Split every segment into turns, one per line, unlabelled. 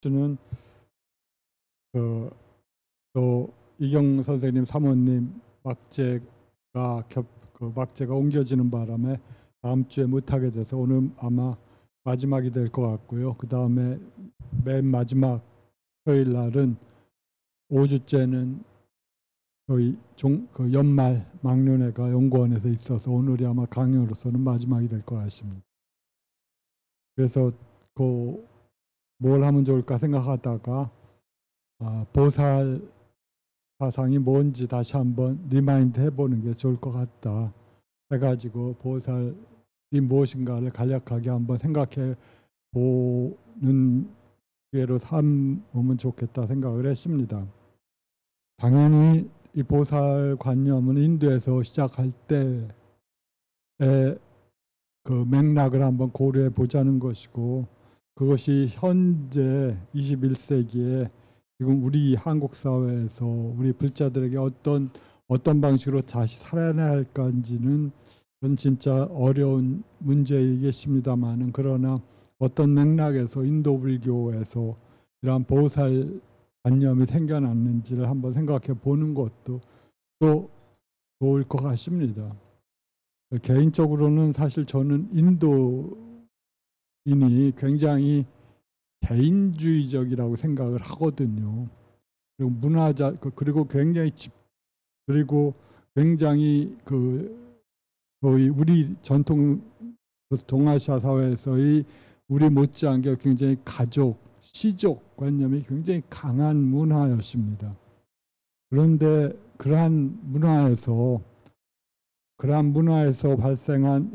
주는 또 이경 선생님 사모님 막제가 옮겨지는 바람에 다음 주에 못하게 돼서 오늘 아마 마지막이 될 것 같고요. 그 다음에 맨 마지막 토요일 날은 5주째는 저희 연말 막년회가 연구원에서 있어서 오늘이 아마 강연으로서는 마지막이 될 것 같습니다. 그래서 뭘 하면 좋을까 생각하다가 보살 사상이 뭔지 다시 한번 리마인드 해보는 게 좋을 것 같다 해가지고 보살이 무엇인가를 간략하게 한번 생각해 보는 기회로 삼으면 좋겠다 생각을 했습니다. 당연히 이 보살관념은 인도에서 시작할 때의 그 맥락을 한번 고려해 보자는 것이고, 그것이 현재 21세기에 지금 우리 한국 사회에서 우리 불자들에게 어떤 방식으로 다시 살아내야 할 건지는 그건 진짜 어려운 문제이겠습니다만은, 그러나 어떤 맥락에서 인도 불교에서 이러한 보살 관념이 생겨났는지를 한번 생각해 보는 것도 또 좋을 것 같습니다. 개인적으로는 사실 저는 인도인이 굉장히 개인주의적이라고 생각을 하거든요. 그리고 그리고 굉장히 거의 우리 전통 동아시아 사회에서의 우리 못지않게 굉장히 시족 관념이 굉장히 강한 문화였습니다. 그런데 그러한 문화에서 발생한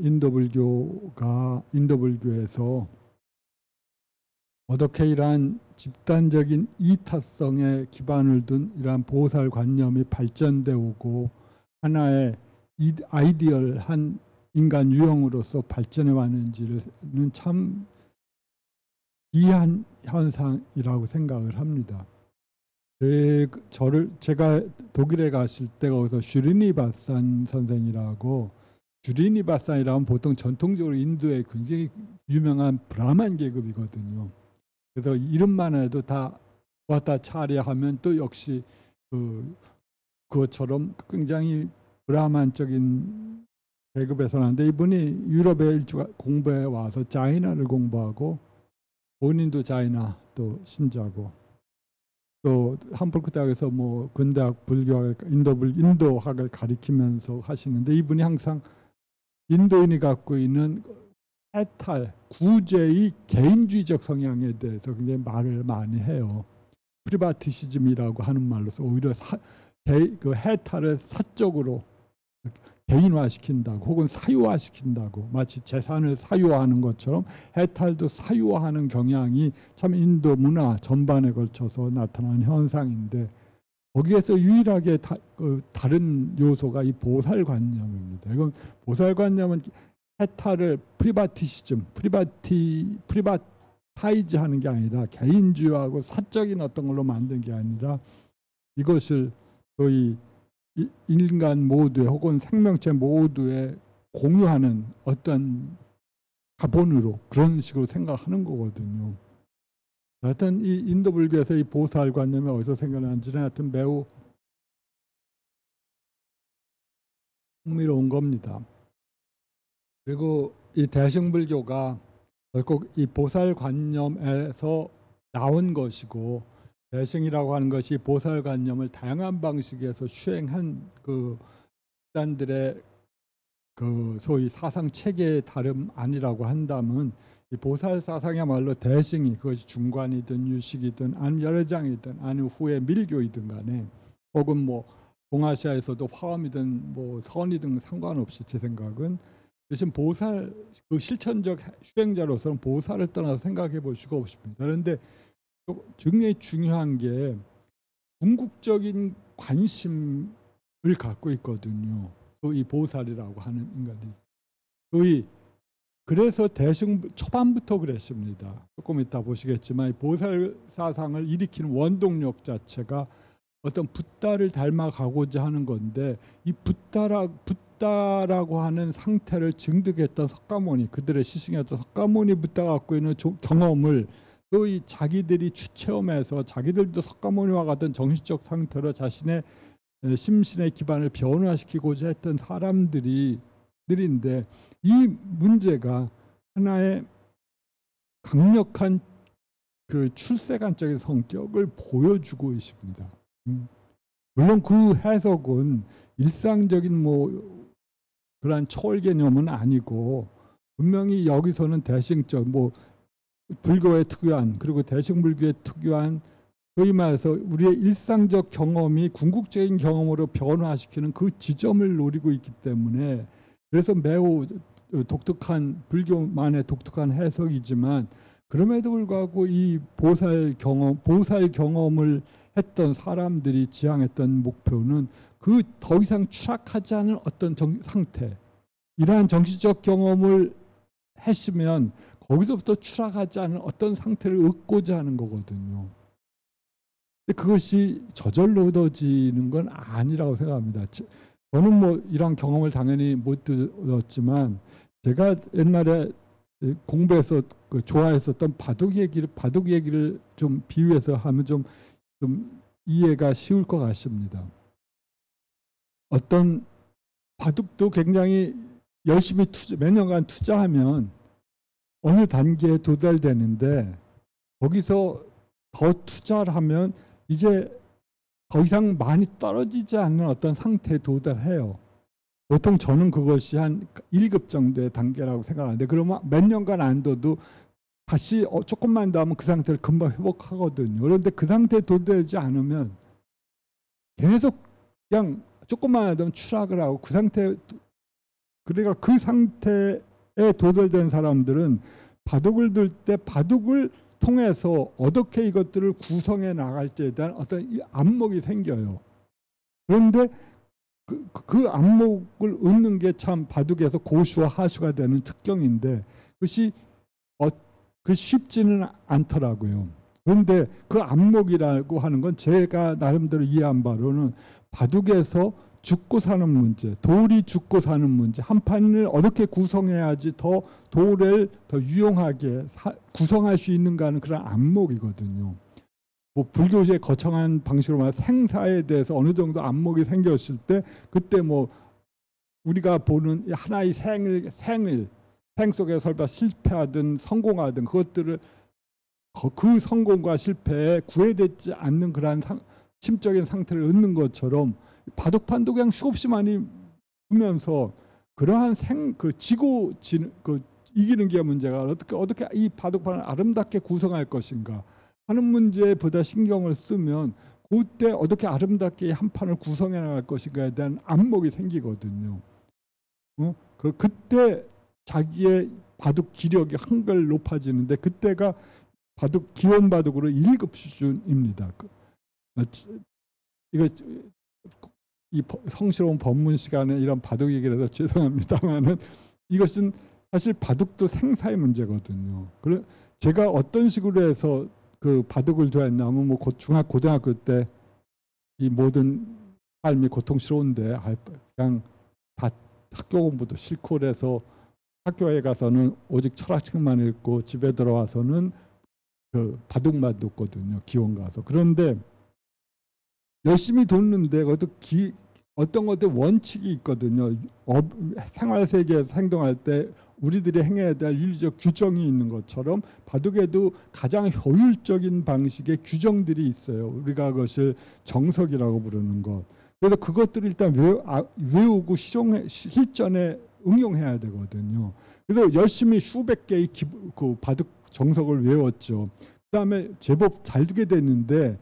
인도불교에서 어떻게 이러한 집단적인 이타성에 기반을 둔 이러한 보살관념이 발전되어 오고 하나의 아이디얼한 인간 유형으로서 발전해 왔는지는 참 기이한 현상이라고 생각을 합니다. 제가 독일에 갔을 때 거기서 슈리니바산 선생이라고, 슈리니바산이라면 보통 전통적으로 인도의 굉장히 유명한 브라만 계급이거든요. 그래서 이름만 해도 다 왔다 차례하면 또 역시 그것처럼 굉장히 브라만적인 계급에서 나는데, 이분이 유럽에 일주가 공부해 와서 자이나를 공부하고 본인도 자이나 또 신자고, 또 함부르크 대학에서 뭐 근대학 불교학 인도학을 가리키면서 하시는데, 이분이 항상 인도인이 갖고 있는 해탈 구제의 개인주의적 성향에 대해서 굉장히 말을 많이 해요. 프리바티시즘이라고 하는 말로서 오히려 그 해탈을 사적으로 개인화시킨다고 혹은 사유화시킨다고, 마치 재산을 사유화하는 것처럼 해탈도 사유화하는 경향이 참 인도 문화 전반에 걸쳐서 나타나는 현상인데, 거기에서 유일하게 다른 요소가 이 보살관념입니다. 이건 보살관념은 해탈을 프리바타이즈하는 게 아니라 개인주의하고 사적인 어떤 걸로 만든 게 아니라 이것을 거의 인간 모두의 혹은 생명체 모두에 공유하는 어떤 자본으로 그런 식으로 생각하는 거거든요. 하여튼 이 인도 불교에서 이 보살관념이 어디서 생겨나는지는 하여튼 매우 흥미로운 겁니다. 그리고 이 대승불교가 결국 이 보살관념에서 나온 것이고, 대승이라고 하는 것이 보살관념을 다양한 방식에서 수행한 그 집단들의 소위 사상 체계의 다름 아니라고 한다면, 이 보살 사상이야말로 대승이, 그것이 중관이든 유식이든 아니면 열애장이든 아니면 후에 밀교이든 간에, 혹은 뭐 동아시아에서도 화엄이든 뭐 선이든 상관없이, 제 생각은 대신 보살 실천적 수행자로서는 보살을 떠나서 생각해 볼 수가 없습니다. 그런데 굉장히 중요한 게 궁극적인 관심을 갖고 있거든요. 이 보살이라고 하는 인간들이. 그래서 초반부터 그랬습니다. 조금 이따 보시겠지만 보살 사상을 일으키는 원동력 자체가 어떤 붓다를 닮아가고자 하는 건데, 이 붓다라고 하는 상태를 증득했던 석가모니, 그들의 시승했던 석가모니 붓다가 갖고 있는 경험을 소위 자기들이 추체험해서 자기들도 석가모니와 같은 정신적 상태로 자신의 심신의 기반을 변화시키고자 했던 사람들인데 이 문제가 하나의 강력한 그 출세관적인 성격을 보여주고 있습니다. 물론 그 해석은 일상적인 뭐 그러한 초월 개념은 아니고 분명히 여기서는 대승적 뭐 불교에 특유한 그리고 대승불교에 특유한 소위 말해서 우리의 일상적 경험이 궁극적인 경험으로 변화시키는 그 지점을 노리고 있기 때문에 그래서 매우 독특한 불교만의 독특한 해석이지만 그럼에도 불구하고 이 보살 경험을 했던 사람들이 지향했던 목표는 그 더 이상 추락하지 않은 어떤 상태 이러한 정신적 경험을 했으면 거기서부터 추락하지 않은 어떤 상태를 얻고자 하는 거거든요. 근데 그것이 저절로 얻어지는 건 아니라고 생각합니다. 저는 뭐 이런 경험을 당연히 못 얻었지만 제가 옛날에 공부해서 좋아했었던 바둑 얘기를 좀 비유해서 하면 좀 이해가 쉬울 것 같습니다. 어떤 바둑도 굉장히 열심히 몇 년간 투자하면 어느 단계에 도달되는데 거기서 더 투자를 하면 이제 더 이상 많이 떨어지지 않는 어떤 상태에 도달해요. 보통 저는 그것이 한 1급 정도의 단계라고 생각하는데 그러면 몇 년간 안 둬도 다시 조금만 더 하면 그 상태를 금방 회복하거든요. 그런데 그 상태에 도달하지 않으면 계속 그냥 조금만 하다 보면 추락을 하고 그 상태 그러니까 그 상태에 도달된 사람들은 바둑을 들 때 바둑을 통해서 어떻게 이것들을 구성해 나갈지에 대한 어떤 안목이 생겨요. 그런데 그 안목을 얻는 게 참 바둑에서 고수와 하수가 되는 특경인데 그것이 그 쉽지는 않더라고요. 그런데 그 안목이라고 하는 건 제가 나름대로 이해한 바로는 바둑에서 죽고 사는 문제, 돌이 죽고 사는 문제, 한 판을 어떻게 구성해야지 더 돌을 더 유용하게 구성할 수 있는가 하는 그런 안목이거든요. 뭐 불교의 거창한 방식으로 말해서 생사에 대해서 어느 정도 안목이 생겼을 때 그때 뭐 우리가 보는 하나의 생 속에 설사 실패하든 성공하든 그것들을 그 성공과 실패에 구애되지 않는 그러한 심적인 상태를 얻는 것처럼 바둑판도 그냥 수없이 많이 두면서 그러한 지고 이기는 게 문제가 어떻게 이 바둑판을 아름답게 구성할 것인가 하는 문제에 보다 신경을 쓰면 그때 어떻게 아름답게 한 판을 구성해 나갈 것인가에 대한 안목이 생기거든요. 그때 자기의 바둑 기력이 한결 높아지는데 그때가 기원 바둑으로 1급 수준입니다. 이거 이 성스러운 법문 시간에 이런 바둑 얘기를 해서 죄송합니다만은 이것은 사실 바둑도 생사의 문제거든요. 그래 제가 어떤 식으로 해서 그 바둑을 좋아했냐면 뭐 고등학교 때 이 모든 삶이 고통스러운데 그냥 다 학교 공부도 싫고 그래서 학교에 가서는 오직 철학책만 읽고 집에 들어와서는 그 바둑만 뒀거든요. 기원 가서. 그런데 열심히 뒀는데 어떤 것들 원칙이 있거든요. 생활 세계에서 행동할 때 우리들이 행해야 될 윤리적 규정이 있는 것처럼 바둑에도 가장 효율적인 방식의 규정들이 있어요. 우리가 그것을 정석이라고 부르는 것. 그래서 그것들을 일단 외우고 실전에 응용해야 되거든요. 그래서 열심히 수백 개의 그 바둑 정석을 외웠죠. 그다음에 제법 잘 두게 됐는데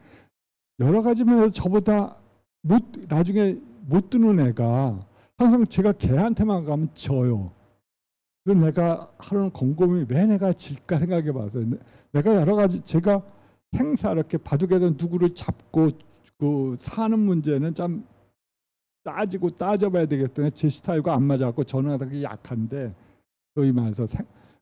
여러 가지 면에서 저보다 나중에 못 두는 애가 항상 제가 걔한테만 가면 져요. 그래서 내가 하루는 곰곰이 왜 내가 질까 생각해 봤어요. 내가 여러 가지 제가 행사 이렇게 바둑에서 누구를 잡고 사는 문제는 좀 따져봐야 되겠더니 제 스타일과 안 맞아갖고 저는 되게 약한데 소위 말해서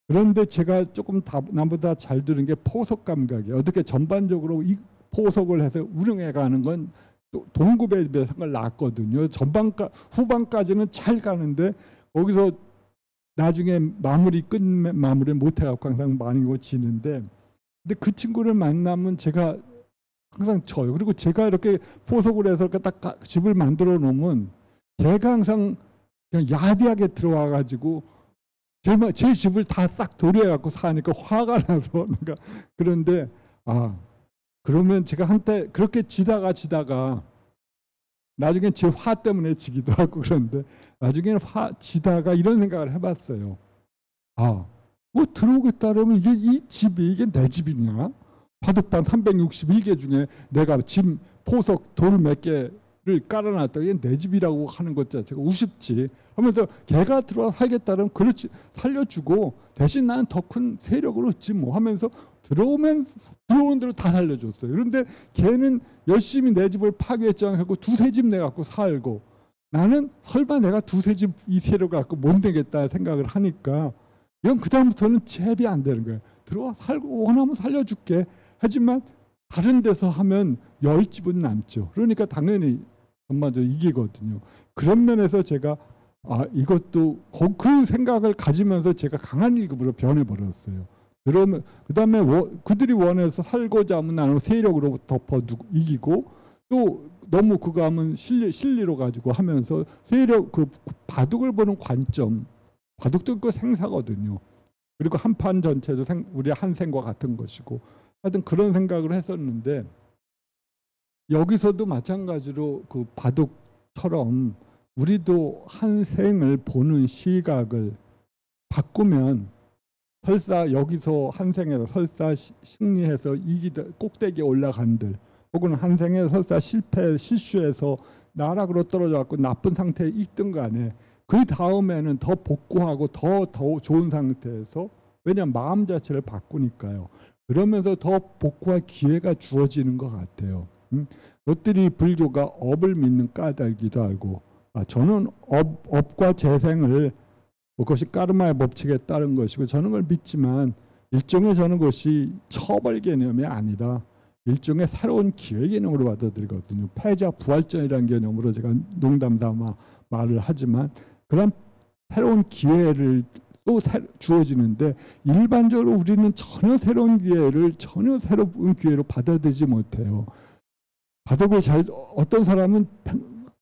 그런데 제가 조금 남보다 잘 두는 게 포석 감각이에요. 어떻게 전반적으로 이 포석을 해서 운영해가는 건 동급에 비해서 낫거든요. 후반까지는 잘 가는데 거기서 나중에 마무리를 못 해갖고 항상 많이 지는데 근데 그 친구를 만나면 제가 항상 져요. 그리고 제가 이렇게 포석을 해서 이렇게 딱 집을 만들어 놓으면 걔가 항상 그냥 야비하게 들어와 가지고 제 집을 다 싹 도려해 갖고 사니까 화가 나서 그러니까 그런데 그러면 제가 한때 그렇게 지다가 나중에 제 화 때문에 지기도 하고 그런데 나중에는 지다가 이런 생각을 해봤어요. 뭐 들어오겠다 그러면 이 집이 이게 내 집이냐? 바둑판 361개 중에 내가 집 포석 돌 몇 개를 깔아놨다. 이게 내 집이라고 하는 것 자체가 우습지 하면서 걔가 들어와 살겠다면 그렇지 살려주고 대신 나는 더 큰 세력으로 있지 뭐 하면서 들어오는 대로 다 살려줬어요. 그런데 걔는 열심히 내 집을 파괴했잖아요. 두세 집 내갖고 살고 나는 설마 내가 두세 집 이 세력을 갖고 못 내겠다 생각을 하니까 이건 그다음부터는 제압이 안 되는 거예요. 들어와 살고 원하면 살려줄게. 하지만 다른 데서 하면 10집은 남죠. 그러니까 당연히 전반적으로 이기거든요. 그런 면에서 제가 이것도 그 생각을 가지면서 제가 강한 1급으로 변해버렸어요. 그러면 그다음에 그들이 원해서 살고자 하면 나는 세력으로 덮어 이기고 또 너무 그거 하면 실리로 가지고 하면서 세력 그 바둑을 보는 관점 바둑도 그 생사거든요. 그리고 한판 전체도 우리 한생과 같은 것이고 하여튼 그런 생각을 했었는데 여기서도 마찬가지로 그 바둑처럼 우리도 한생을 보는 시각을 바꾸면 설사 여기서 한생에서 설사 승리해서 이기다 꼭대기에 올라간들 혹은 한생에서 설사 실수해서 나락으로 떨어져 갖고 나쁜 상태에 있든 간에 그 다음에는 더 복구하고 더 좋은 상태에서 왜냐하면 마음 자체를 바꾸니까요. 그러면서 더 복구할 기회가 주어지는 것 같아요. 것들이 불교가 업을 믿는 까닭이기도 하고 저는 업과 재생을 그것이 까르마의 법칙에 따른 것이고 저는 그걸 믿지만 일종의 저는 그것이 처벌 개념이 아니라 일종의 새로운 기회 개념으로 받아들이거든요. 패자 부활전이라는 개념으로 제가 농담삼아 말을 하지만 그런 새로운 기회를 또 주어지는데 일반적으로 우리는 전혀 새로운 기회로 받아들이지 못해요. 바둑을 어떤 사람은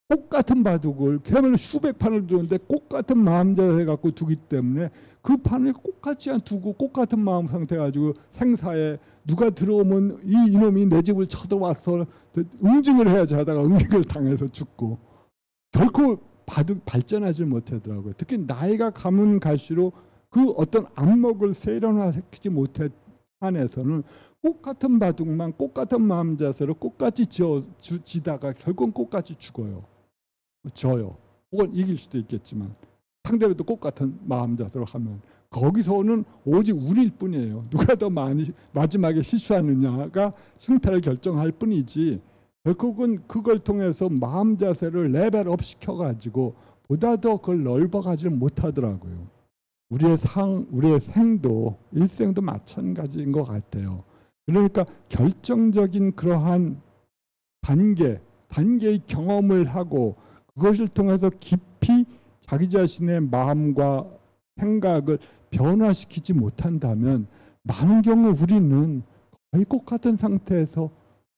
똑같은 바둑을 그야말로 수백 판을 두는데 똑같은 마음 자세 갖고 두기 때문에 그 판을 똑같이 두고 똑같은 마음 상태 가지고 생사에 누가 들어오면 이놈이 내 집을 쳐들어와서 응징을 해야지 하다가 응징을 당해서 죽고 결코 바둑 발전하지 못하더라고요. 특히 나이가 가면 갈수록 그 어떤 안목을 세련화시키지 못한 한에서는 똑같은 바둑만 똑같은 마음 자세로 똑같이 지다가 결국은 똑같이 죽어요. 져요. 혹은 이길 수도 있겠지만 상대방도 똑같은 마음 자세로 하면 거기서는 오직 운일 뿐이에요. 누가 더 많이 마지막에 실수하느냐가 승패를 결정할 뿐이지 결국은 그걸 통해서 마음 자세를 레벨업 시켜가지고 보다 더 그걸 넓어가지 못하더라고요. 우리의 생도 일생도 마찬가지인 것 같아요. 그러니까 결정적인 그러한 단계의 경험을 하고 그것을 통해서 깊이 자기 자신의 마음과 생각을 변화시키지 못한다면 많은 경우 우리는 거의 똑같은 상태에서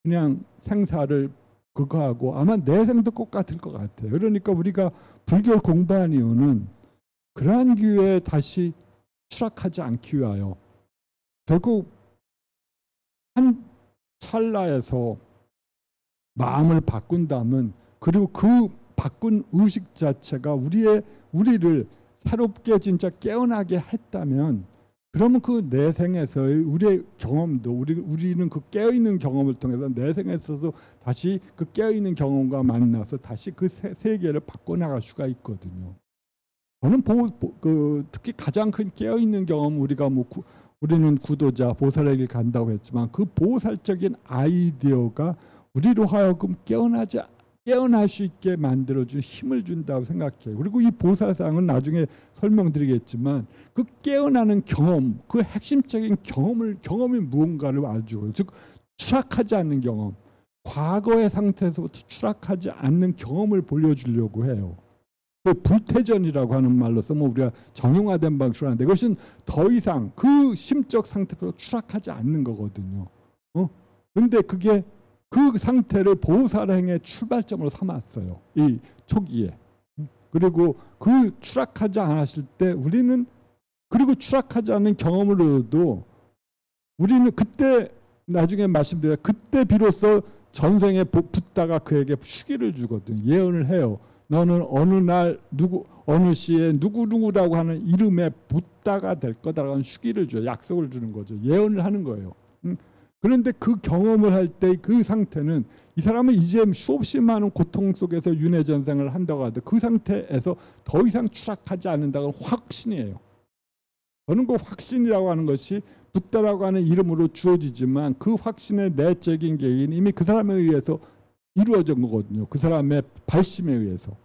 그냥 생사를 그거하고 아마 내 생도 똑같을 것 같아요. 그러니까 우리가 불교를 공부한 이유는 그러한 기회에 다시 추락하지 않기 위하여 결국 한 찰나에서 마음을 바꾼다면 그리고 그 바꾼 의식 자체가 우리를 새롭게 진짜 깨어나게 했다면 그러면 그 내생에서의 우리의 경험도 우리는 그 깨어있는 경험을 통해서 내생에서도 다시 그 깨어있는 경험과 만나서 다시 그 세계를 바꿔나갈 수가 있거든요. 저는 특히 가장 큰 깨어있는 경험 우리는 구도자 보살에게 간다고 했지만 그 보살적인 아이디어가 우리로 하여금 깨어날 수 있게 만들어준 힘을 준다고 생각해요. 그리고 이 보살상은 나중에 설명드리겠지만 그 깨어나는 경험, 그 핵심적인 경험이 무언가를 알려줘요. 즉 추락하지 않는 경험, 과거의 상태에서부터 추락하지 않는 경험을 보여주려고 해요. 그 불태전이라고 하는 말로서 뭐 우리가 정형화된 방식으로 하는데 그것은 더 이상 그 심적 상태로 추락하지 않는 거거든요. 근데 그게 그 상태를 보살행의 출발점으로 삼았어요. 이 초기에. 그리고 그 추락하지 않았을 때 우리는 그리고 추락하지 않는 경험으로도 우리는 그때 나중에 말씀드려요. 그때 비로소 전생에 붓다가 그에게 휴기를 주거든. 예언을 해요. 너는 어느 날 어느 시에 누구누구라고 하는 이름에 붓다가 될 거다라고 하는 휴기를 줘요. 약속을 주는 거죠. 예언을 하는 거예요. 그런데 그 경험을 할 때 그 상태는 이 사람은 이제 수없이 많은 고통 속에서 윤회전생을 한다고 하는데 그 상태에서 더 이상 추락하지 않는다고 확신이에요. 저는 그 확신이라고 하는 것이 붓다라고 하는 이름으로 주어지지만 그 확신의 내적인 계기는 이미 그 사람에 의해서 이루어진 거거든요. 그 사람의 발심에 의해서.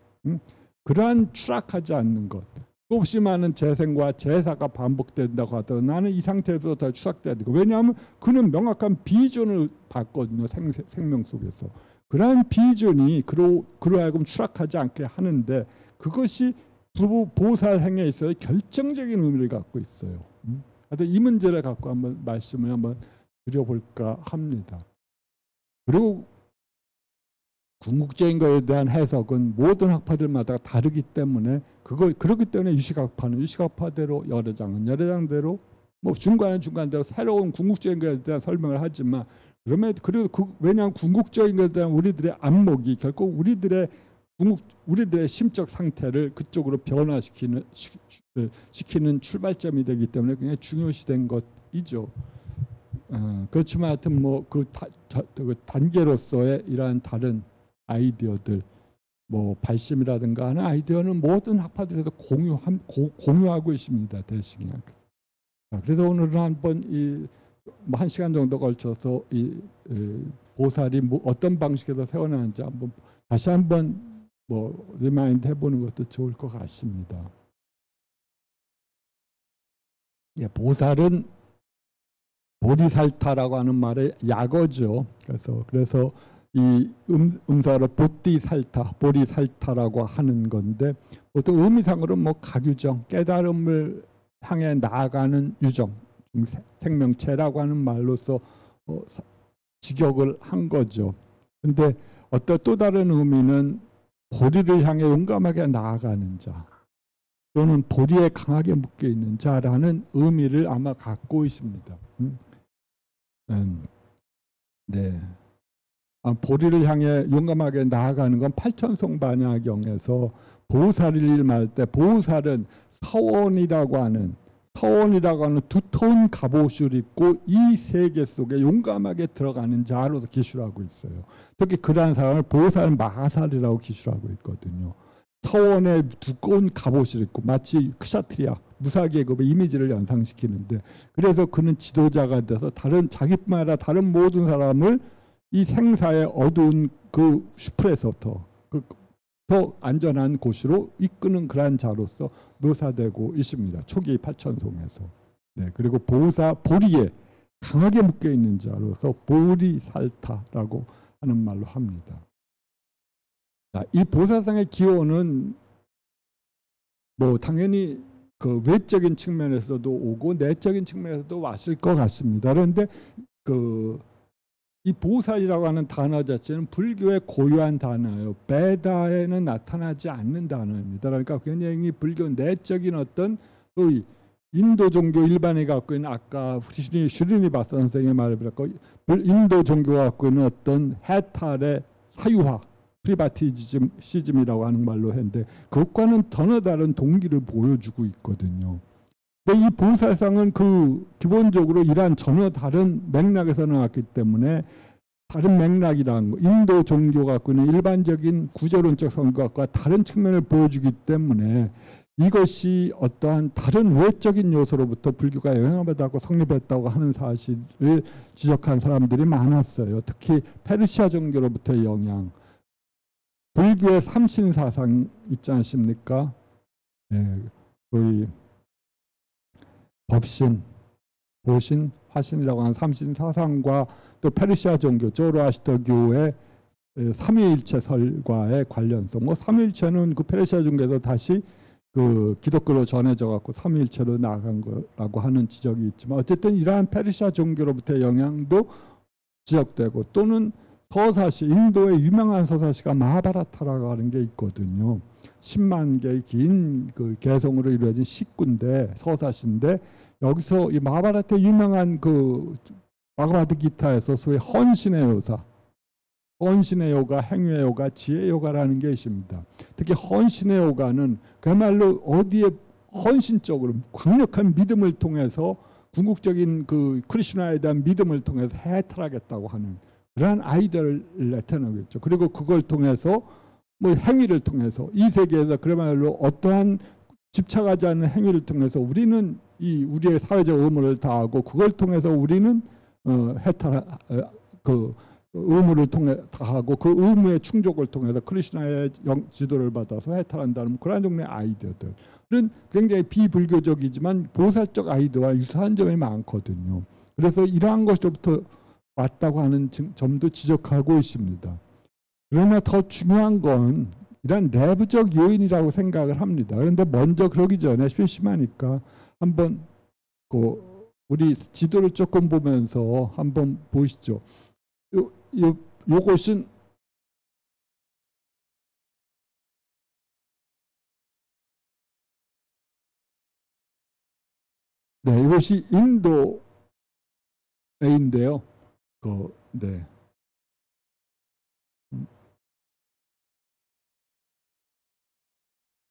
그러한 추락하지 않는 것. 수없이 많은 재생과 재사가 반복된다고 하더라도 나는 이 상태에서 더 추락돼야 되고 왜냐하면 그는 명확한 비전을 봤거든요. 생명 속에서. 그러한 비전이 그러하여금 추락하지 않게 하는데 그것이 보살행에 있어서 결정적인 의미를 갖고 있어요. 하여튼 이 문제를 갖고 한번 말씀을 한번 드려볼까 합니다. 그리고 궁극적인 것에 대한 해석은 모든 학파들마다 다르기 때문에 그렇기 때문에 유식학파는 유식학파대로 열애장대로 뭐 중간대로 새로운 궁극적인 것에 대한 설명을 하지만 그래도 왜냐하면 궁극적인 것에 대한 우리들의 안목이 결국 우리들의 심적 상태를 그쪽으로 변화시키는 출발점이 되기 때문에 굉장히 중요시된 것이죠. 그렇지만 하여튼 뭐 그 단계로서의 이러한 다른 아이디어들, 뭐 발심이라든가 하는 아이디어는 모든 학파들에서 공유하고 있습니다. 대승이야. 그래서 오늘은 한번 뭐 1시간 정도 걸쳐서 보살이 어떤 방식에서 세워나는지 한번 다시 한번 뭐 리마인드 해보는 것도 좋을 것 같습니다. 예, 보살은 보리살타라고 하는 말의 약어죠. 그래서 이 음사로 보리살타라고 하는 건데 보통 의미상으로 뭐 가규정, 깨달음을 향해 나아가는 유정, 생명체라고 하는 말로서 직역을 한 거죠. 근데 어떤 또 다른 의미는 보리를 향해 용감하게 나아가는 자 또는 보리에 강하게 묶여 있는 자라는 의미를 아마 갖고 있습니다. 네. 보리를 향해 용감하게 나아가는 건 팔천송 반야경에서 보살을 말할 때 보살은 서원이라고 하는 두터운 갑옷을 입고 이 세계 속에 용감하게 들어가는 자로서 기술하고 있어요. 특히 그러한 사람을 보살 마하살이라고 기술하고 있거든요. 서원의 두꺼운 갑옷을 입고 마치 크샤트리아 무사계급의 이미지를 연상시키는데 그래서 그는 지도자가 돼서 자기뿐만 아니라 다른 모든 사람을 이 생사의 어두운 그 슈프에서부터 더 안전한 곳으로 이끄는 그러한 자로서 묘사되고 있습니다. 초기 팔천송에서. 네, 그리고 보리에 강하게 묶여 있는 자로서 보리살타라고 하는 말로 합니다. 자, 이 보살상의 기원은 뭐 당연히 그 외적인 측면에서도 오고 내적인 측면에서도 왔을 것 같습니다. 그런데 이 보살이라고 하는 단어 자체는 불교의 고유한 단어예요. 베다에는 나타나지 않는 단어입니다. 그러니까 굉장히 불교 내적인 어떤 인도 종교 일반이 갖고 있는 아까 슈리니바사 선생의 말을 빌었고 인도 종교가 갖고 있는 어떤 해탈의 사유화 프리바티시즘이라고 하는 말로 했는데 그것과는 전혀 다른 동기를 보여주고 있거든요. 이 보살상은 기본적으로 이러한 전혀 다른 맥락에서 나왔기 때문에 다른 맥락이라는 거, 인도 종교가 갖고 있는 일반적인 구조론적 성격과 다른 측면을 보여주기 때문에 이것이 어떠한 다른 외적인 요소로부터 불교가 영향을 받았고 성립했다고 하는 사실을 지적한 사람들이 많았어요. 특히 페르시아 종교로부터의 영향, 불교의 삼신사상 있지 않습니까? 네, 거의 법신, 보신, 화신이라고 하는 삼신 사상과 또 페르시아 종교, 조로아스터교의 삼위일체설과의 관련성. 뭐 삼위일체는 그 페르시아 중에서 다시 그 기독교로 전해져 갖고 삼위일체로 나아간 거라고 하는 지적이 있지만 어쨌든 이러한 페르시아 종교로부터의 영향도 지적되고 또는 서사시, 인도의 유명한 서사시가 마하바라타라고 하는 게 있거든요. 10만 개의 긴 그 개성으로 이루어진 식구인데 서사시인데 여기서 이 마하바라타의 유명한 그 바가바드기타에서 소위 헌신의 요사, 헌신의 요가, 행위의 요가, 지혜의 요가라는 게 있습니다. 특히 헌신의 요가는 그야말로 어디에 헌신적으로 강력한 믿음을 통해서 궁극적인 그 크리슈나에 대한 믿음을 통해서 해탈하겠다고 하는 그러한 아이디어를 나타내겠죠. 그리고 그걸 통해서 뭐 행위를 통해서 이 세계에서 그야말로 어떠한 집착하지 않는 행위를 통해서 우리는 이 우리의 사회적 의무를 다하고 그걸 통해서 우리는 그 의무를 통해 다하고 그 의무의 충족을 통해서 크리슈나의 지도를 받아서 해탈한다는 그런 종류의 아이디어들은 굉장히 비불교적이지만 보살적 아이디어와 유사한 점이 많거든요. 그래서 이러한 것부터 왔다고 하는 점도 지적하고 있습니다. 그러나 더 중요한 건 이런 내부적 요인이라고 생각을 합니다. 그런데 먼저 그러기 전에 심심하니까 한번 우리 지도를 조금 보면서 한번 보시죠. 요것은 네, 이것이 인도인데요. 네.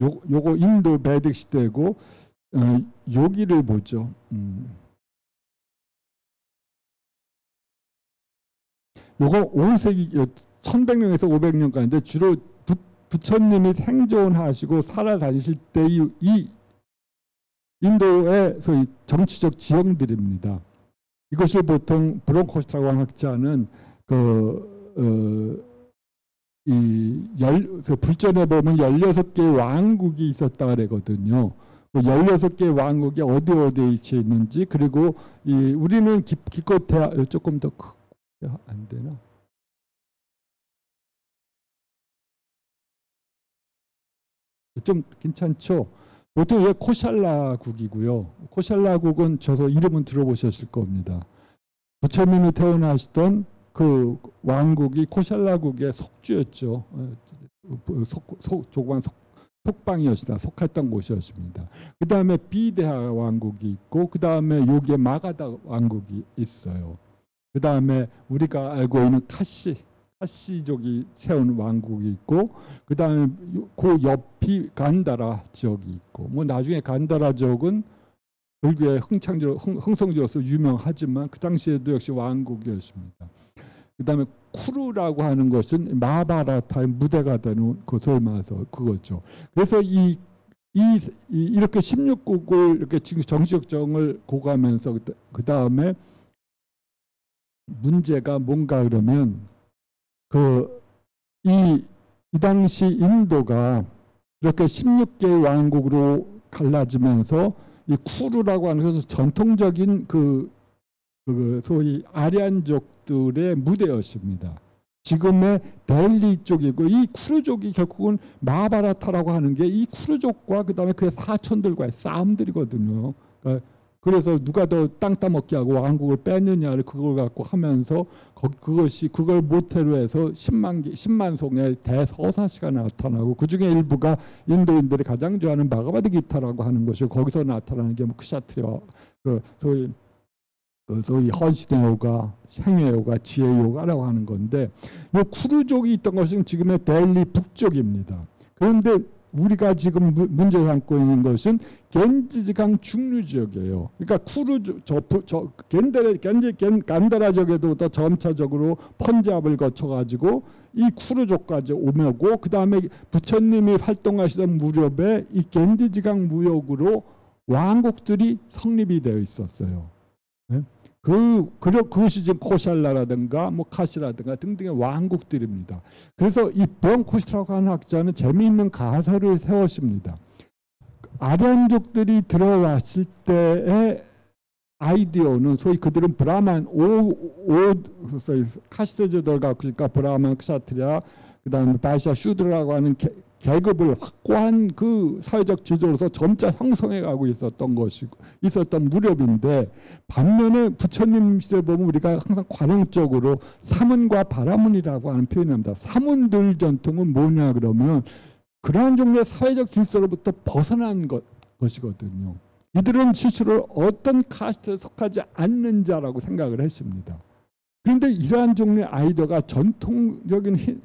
요거 인도 베딕 시대고 여기를 보죠. 요거 5세기 1100년에서 500년까지인데 주로 부처님이 생존하시고 살아다니실 때 이 인도의 소위 정치적 지형들입니다. 이것을 보통 브론코스트라고 하는 학자는 불전에 보면 16개의 왕국이 있었다 그러거든요. 16개의 왕국이 어디에 위치해 있는지 그리고 우리는 기껏 조금 더 안 되나? 좀 괜찮죠? 보통 이게 코샬라국이고요. 코샬라국은 저도 이름은 들어보셨을 겁니다. 부처님이 태어나시던 그 왕국이 코샬라국의 속주였죠. 조그만 속방이었습니다. 속했던 곳이었습니다. 그 다음에 비데하 왕국이 있고 그 다음에 여기에 마가다 왕국이 있어요. 그 다음에 우리가 알고 있는 카시족이 세운 왕국이 있고 그 다음에 그 옆이 간다라 지역이 있고 뭐 나중에 간다라 지역은 불교의 흥성지로서 유명하지만 그 당시에도 역시 왕국이었습니다. 그 다음에 쿠루라고 하는 것은 마하바라타의 무대가 되는 것을 말해서 그거죠. 그래서 이렇게 16국을 이렇게 지금 정치적 정을 고가면서 그 다음에 문제가 뭔가 그러면 이 당시 인도가 이렇게 16개의 왕국으로 갈라지면서 이 쿠루라고 하는 것은 전통적인 소위 아리안족들의 무대였습니다. 지금의 델리 쪽이고 이 쿠루족이 결국은 마하바라타라고 하는 게 이 쿠루족과 그 다음에 그의 사촌들과의 싸움들이거든요. 그래서 누가 더 땅 따먹게 하고 왕국을 뺐느냐를 그걸 갖고 하면서 그걸 모태로 해서 10만 송의 대서사시가 나타나고 그중에 일부가 인도인들이 가장 좋아하는 바가바드기타라고 하는 것이 거기서 나타나는 게 크샤트리와 소위 헌신의 요가, 행위의 요가, 지혜의 요가라고 하는 건데 이 쿠루족이 있던 것은 지금의 델리 북쪽입니다. 그런데 우리가 지금 문제 삼고 있는 것은 겐지지강 중류 지역이에요. 그러니까 간다라 지역에도 더 점차적으로 펀잡을 거쳐가지고 이 쿠루족까지 오면고 그 다음에 부처님이 활동하시던 무렵에 이 겐지지강 무역으로 왕국들이 성립이 되어 있었어요. 네? 그것이 지금 코샬라라든가 뭐 카시라든가 등등의 왕국들입니다. 그래서 이 브론코스트라고 하는 학자는 재미있는 가설을 세웠습니다. 아련족들이 들어왔을 때에 아이디어는 소위 그들은 브라만 카시트제도를 갖고 있으니까 브라만, 크샤트리아, 그다음에 바샤, 슈드라고 하는 계급을 확고한 그 사회적 지도로서 점차 형성해 가고 있었던 것이고 있었던 무렵인데, 반면에 부처님 시대를 보면 우리가 항상 관용적으로 사문과 바라문이라고 하는 표현을 합니다. 사문들 전통은 뭐냐 그러면 그러한 종류의 사회적 질서로부터 벗어난 것이거든요. 이들은 스스로 어떤 카스트에 속하지 않는 자라고 생각을 했습니다. 그런데 이러한 종류의 아이디어가 전통적인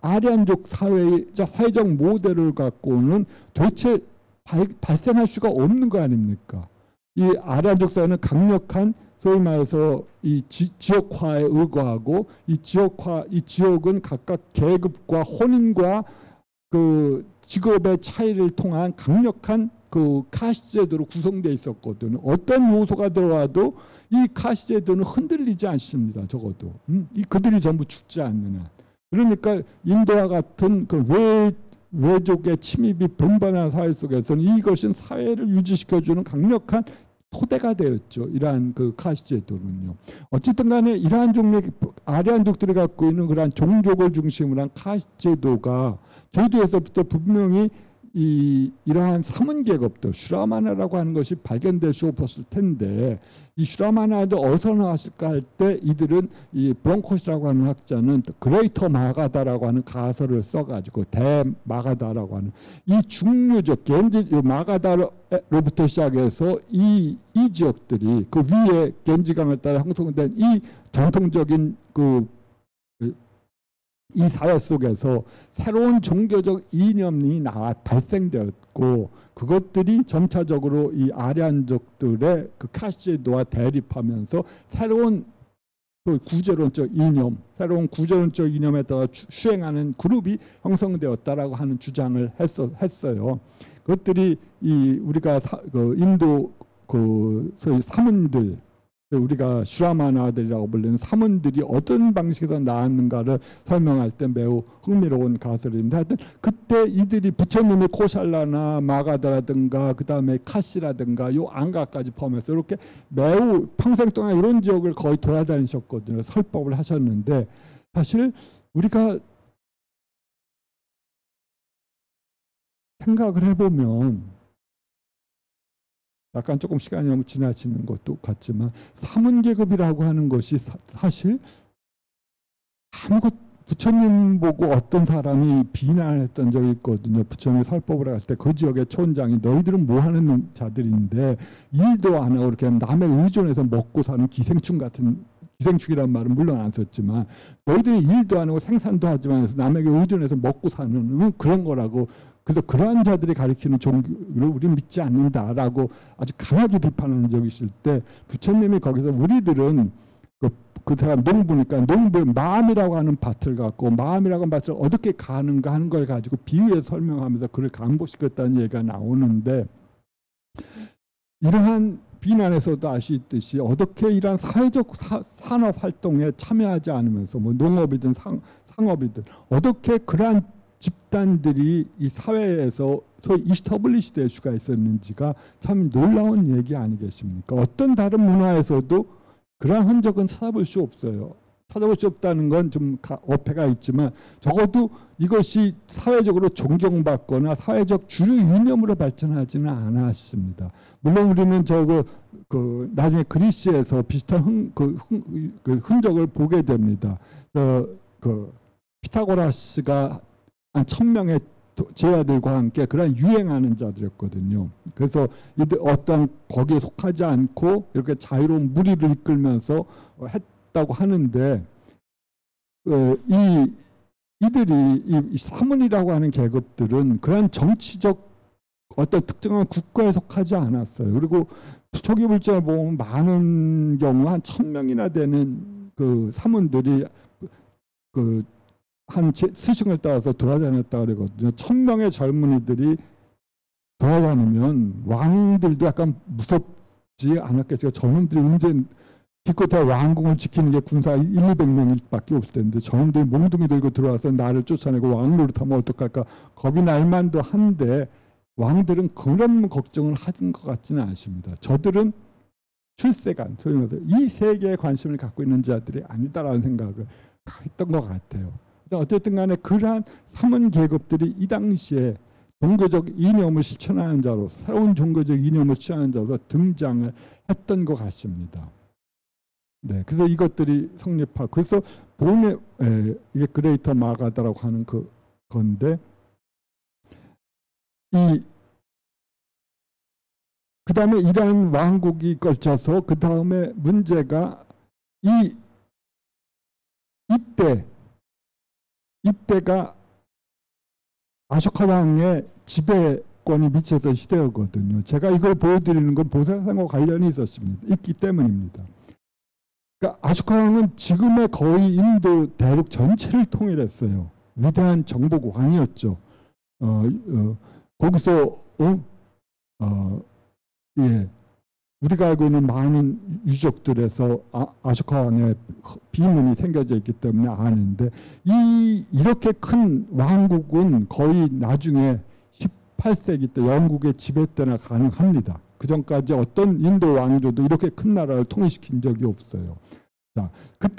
아리안족 사회적 모델을 갖고는 도대체 발생할 수가 없는 거 아닙니까? 이 아리안족 사회는 강력한 소위 말해서 이 지역화에 의거하고 이 지역은 각각 계급과 혼인과 그 직업의 차이를 통한 강력한 그 카시제도로 구성되어 있었거든요. 어떤 요소가 들어와도 이 카시제도는 흔들리지 않습니다. 적어도 그들이 전부 죽지 않는 한. 그러니까 인도와 같은 그 외족의 침입이 분반한 사회 속에서는 이것은 사회를 유지시켜주는 강력한 토대가 되었죠. 이러한 그 카시제도는요. 어쨌든 간에 이러한 종류의 아리안족들이 갖고 있는 그러한 종족을 중심으로 한 카시제도가 저도에서부터 분명히 이러한 사문계급도 슈라마나라고 하는 것이 발견될 수 없었을 텐데, 이 슈라마나도 어디서 나왔을까 할 때 이들은 이 브롱코스라고 하는 학자는 그레이터 마가다라고 하는 가설을 써가지고 대마가다라고 하는 이 중류적 겐지 마가다로부터 시작해서 이 지역들이 그 위에 겐지강을 따라 형성된 이 전통적인 이 사회 속에서 새로운 종교적 이념이 발생되었고, 그것들이 점차적으로 이 아리안족들의 그 카시제도와 대립하면서 새로운 그 새로운 구제론적 이념에 따라 수행하는 그룹이 형성되었다라고 하는 주장을 했어요. 그것들이 우리가 인도 소위 사문들, 우리가 슈라마나들이라고 불리는 사문들이 어떤 방식에서 나왔는가를 설명할 때 매우 흥미로운 가설인데, 하여튼 그때 이들이 부처님의 코샬라나 마가다라든가 그 다음에 카시라든가 요 안가까지 포함해서 이렇게 매우 평생 동안 이런 지역을 거의 돌아다니셨거든요. 설법을 하셨는데, 사실 우리가 생각을 해보면 약간 조금 시간이 너무 지나치는 것도 같지만, 사문계급이라고 하는 것이 사실 부처님 보고 어떤 사람이 비난을 했던 적이 있거든요. 부처님이 설법을 할 때 그 지역의 촌장이 너희들은 뭐 하는 자들인데 일도 안 하고 이렇게 남의 의존해서 먹고 사는 기생충이라는 말은 물론 안 썼지만, 너희들이 일도 안 하고 생산도 하지만 남에게 의존해서 먹고 사는 그런 거라고. 그래서 그러한 자들이 가리키는 종교를 우리는 믿지 않는다라고 아주 강하게 비판하는 적이 있을 때, 부처님이 거기서 우리들은 그 사람 농부니까 농부의 마음이라고 하는 밭을 갖고 마음이라고 하는 밭을 어떻게 가는가 하는 걸 가지고 비유해서 설명하면서 그를 강복시켰다는 얘기가 나오는데, 이러한 비난에서도 알 수 있듯이 어떻게 이러한 사회적 산업 활동에 참여하지 않으면서 뭐 농업이든 상업이든 어떻게 그러한 집단들이 이 사회에서 소위 이스터블리시 될 수가 있었는지가 참 놀라운 얘기 아니겠습니까? 어떤 다른 문화에서도 그러한 흔적은 찾아볼 수 없어요. 찾아볼 수 없다는 건 좀 어폐가 있지만, 적어도 이것이 사회적으로 존경받거나 사회적 주류 이념으로 발전하지는 않았습니다. 물론 우리는 나중에 그리스에서 비슷한 흔적을 보게 됩니다. 피타고라스가 한 1000명의 제자들과 함께 그런 유행하는 자들이었거든요. 그래서 어떤 거기에 속하지 않고 이렇게 자유로운 무리를 이끌면서 했다고 하는데, 이들이 이 사문이라고 하는 계급들은 그런 정치적 어떤 특정한 국가에 속하지 않았어요. 그리고 초기 불자를 보면 많은 경우 한 1000명이나 되는 그 사문들이 한 스승을 따라서 돌아다녔다 그러거든요. 1000명의 젊은이들이 돌아다니면 왕들도 약간 무섭지 않았겠어요. 저놈들이 언제 기껏해야 왕궁을 지키는 게 군사 200명밖에 없을 텐데 저놈들이 몽둥이 들고 들어와서 나를 쫓아내고 왕노릇 하면 어떡할까 겁이 날 만도 한데, 왕들은 그런 걱정을 하는 것 같지는 않습니다. 저들은 출세관, 소위 말해서 이 세계에 관심을 갖고 있는 자들이 아니다라는 생각을 했던 것 같아요. 어쨌든 간에 그러한 사문 계급들이 이 당시에 종교적 이념을 실천하는 자로서, 새로운 종교적 이념을 실천하는 자로서 등장을 했던 것 같습니다. 네, 그래서 이것들이 성립하고, 그래서 본의 이게 그레이터 마가다라고 하는 건데, 그 다음에 이러한 왕국이 걸쳐서 그 다음에 문제가 이때가 아쇼카 왕의 지배권이 미쳐던 시대였거든요. 제가 이걸 보여드리는 건 보살상과 관련이 있기 때문입니다. 그러니까 아쇼카 왕은 지금의 거의 인도 대륙 전체를 통일했어요. 위대한 정복 왕이었죠. 거기서 우리가 알고 있는 많은 유적들에서 아쇼카 왕의 비문이 생겨져 있기 때문에 아는데, 이렇게 큰 왕국은 거의 나중에 18세기 때 영국의 지배 때나 가능합니다. 그 전까지 어떤 인도 왕조도 이렇게 큰 나라를 통일시킨 적이 없어요. 자,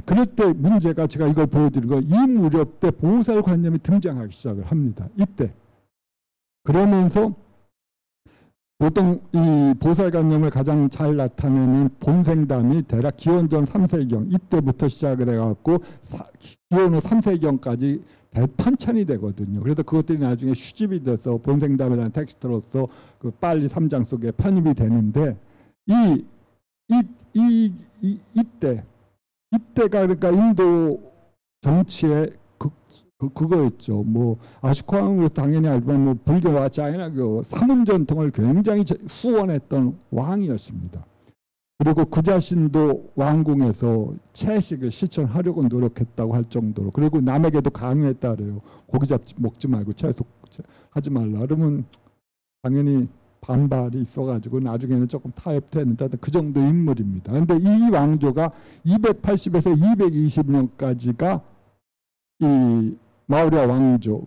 그럴 때 문제가, 제가 이걸 보여드린 거, 이 무렵 때 보살관념이 등장하기 시작을 합니다. 이때. 그러면서 보통 이 보살관념을 가장 잘 나타내는 본생담이 대략 기원전 3세경 이때부터 시작을 해갖고 기원 후 3세경까지 대판찬이 되거든요. 그래서 그것들이 나중에 수집이 돼서 본생담이라는 텍스트로서 그 빨리 3장 속에 편입이 되는데, 이때가 그러니까 인도 정치의 그거였죠. 뭐 아쇼카 왕은 당연히 알지만 뭐 불교와 자이나교 사문 전통을 굉장히 후원했던 왕이었습니다. 그리고 그 자신도 왕궁에서 채식을 실천하려고 노력했다고 할 정도로, 그리고 남에게도 강요했다 그래요. 고기 먹지 말고 채소 하지 말라. 그러면 당연히 반발이 있어가지고 나중에는 조금 타협했는데 그 정도 인물입니다. 그런데 이 왕조가 280에서 220년까지가 이 마우리아 왕조,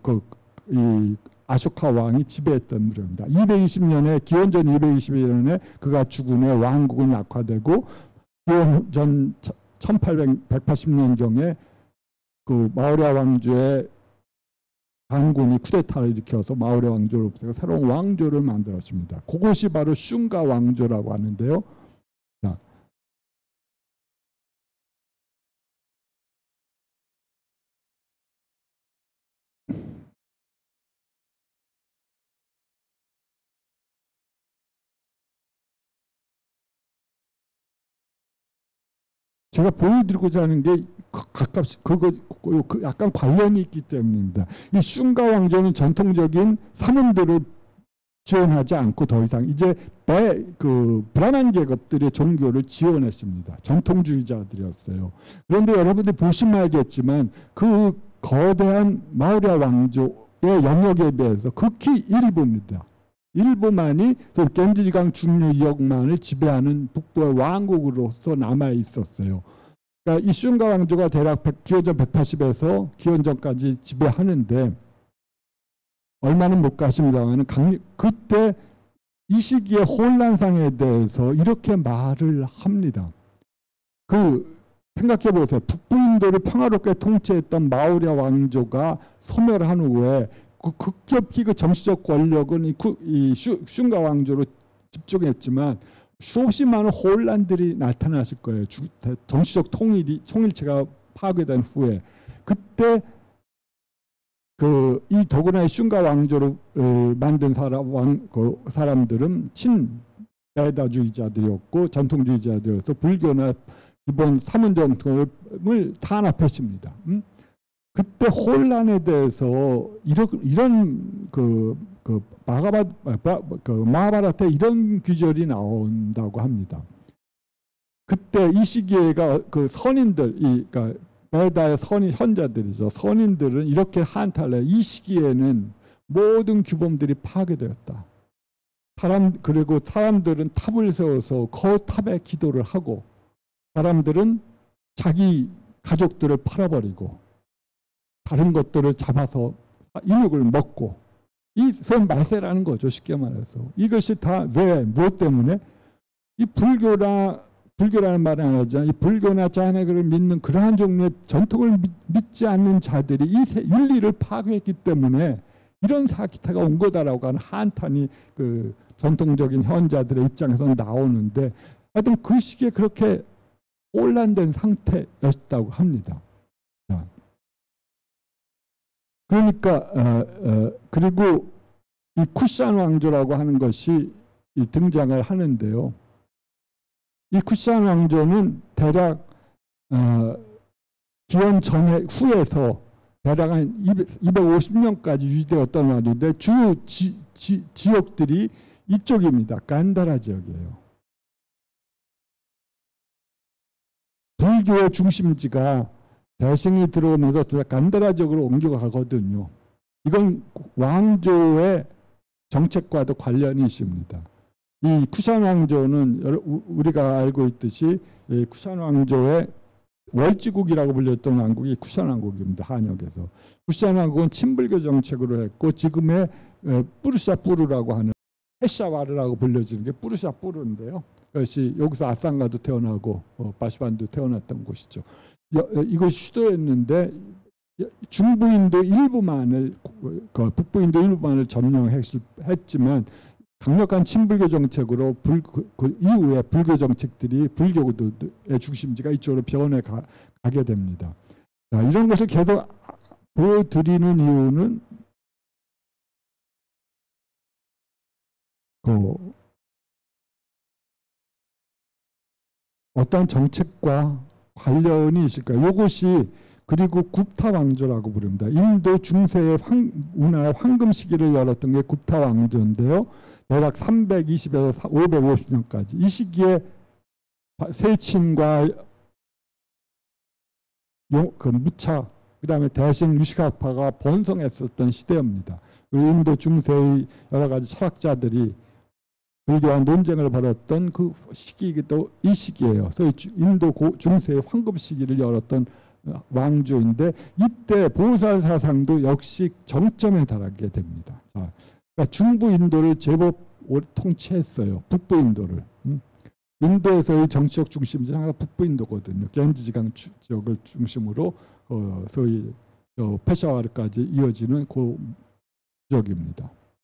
이 아쇼카 왕이 지배했던 무렵입니다. 220년에, 기원전 221년에 그가 죽은 후에 왕국은 약화되고, 기원전 180년경에 그 마우리아 왕조의 장군이 쿠데타를 일으켜서 마우리아 왕조를 없애고 새로운 왕조를 만들었습니다. 그것이 바로 슌가 왕조라고 하는데요. 자, 제가 보여드리고자 하는 게 가깝이 약간 관련이 있기 때문입니다. 이 슌가 왕조는 전통적인 사문들을 지원하지 않고 더 이상 이제 브라만 계급들의 종교를 지원했습니다. 전통주의자들이었어요. 그런데 여러분들이 보시면 알겠지만 그 거대한 마우리아 왕조의 영역에 비해서 극히 일부입니다. 일부만이 겐지강 중류 지역만을 지배하는 북부의 왕국으로서 남아 있었어요. 그러니까 이 슌가 왕조가 대략 기원전 180에서 기원전까지 지배하는데 얼마는 못 가십니다만, 그때 이 시기의 혼란상에 대해서 이렇게 말을 합니다. 생각해 보세요. 북부 인도를 평화롭게 통치했던 마우리아 왕조가 소멸한 후에 급격히 정치적 권력은 이 슌가 왕조로 집중했지만 수없이 많은 혼란들이 나타났을 거예요. 정치적 통일체가 파괴된 후에. 그때 이 더구나 슌가 왕조를 만든 사람들은 친베다주의자들이었고 전통주의자들이어서 불교나 기본 사문 전통을 탄압했습니다. 그때 혼란에 대해서 이런 마하바라타에 이런 규절이 나온다고 합니다. 그때 이 시기에가 선인들, 그러니까 베다의 현자들이죠. 선인들은 이렇게 한탄을 해요. 이 시기에는 모든 규범들이 파괴되었다. 그리고 사람들은 탑을 세워서 거탑에 기도를 하고, 사람들은 자기 가족들을 팔아버리고 다른 것들을 잡아서 인육을 먹고, 이 소위 말세라는 거죠. 쉽게 말해서. 이것이 다 무엇 때문에? 이 불교나 불교라는 말은 안 하지만 이 불교나 짜내그를 믿는 그러한 종류의 전통을 믿지 않는 자들이 이 윤리를 파괴했기 때문에 이런 사기타가 온 거다라고 하는 한탄이 그 전통적인 현자들의 입장에서 나오는데 하여튼 그 시기에 그렇게 혼란된 상태였다고 합니다. 그러니까 그리고 이 쿠샨 왕조라고 하는 것이 등장을 하는데요. 이 쿠샨 왕조는 대략 기원 전에 후에서 대략 한 250년까지 유지되었던 왕조인데 주 지역들이 이쪽입니다. 간다라 지역이에요. 불교의 중심지가 대승이 들어오면서 간다라 지역으로 옮겨가거든요. 이건 왕조의 정책과도 관련이 있습니다. 이 쿠샨 왕조는 우리가 알고 있듯이 쿠샨 왕조의 월지국이라고 불렸던 왕국이 쿠샨 왕국입니다. 한역에서. 쿠샨 왕국은 친불교 정책으로 했고 지금의 뿌르샤뿌르라고 하는 헤샤와르라고 불려지는 게 뿌르샤뿌르인데요. 그것이 여기서 아상가도 태어나고 바시반도 태어났던 곳이죠. 이것이 수도였는데 중부인도 일부만을 북부인도 일부만을 점령했지만 강력한 친불교 정책으로 그 이후에 불교 정책들이 불교의 중심지가 이쪽으로 변해 가게 됩니다. 자, 이런 것을 계속 보여드리는 이유는 어떤 정책과 관련이 있을까요? 이것이 그리고 굽타 왕조라고 부릅니다. 인도 중세의 문화의 황금 시기를 열었던 게 굽타 왕조인데요. 대략 320에서 550년까지 이 시기에 세친과 무차 그다음에 대승 유식학파가 번성했었던 시대입니다. 인도 중세의 여러 가지 철학자들이 불교와 논쟁을 벌였던 그 시기도 이 시기예요. 소위 인도 중세의 황금 시기를 열었던 왕조인데 이때 보살 사상도 역시 정점에 달하게 됩니다. 자, 그러니까 중부 인도를 제법 통치했어요. 북부 인도를. 인도에서의 정치적 중심지는 항상 북부 인도거든요. 겐지지강 지역을 중심으로 소위 페샤와르까지 이어지는 그 지역입니다.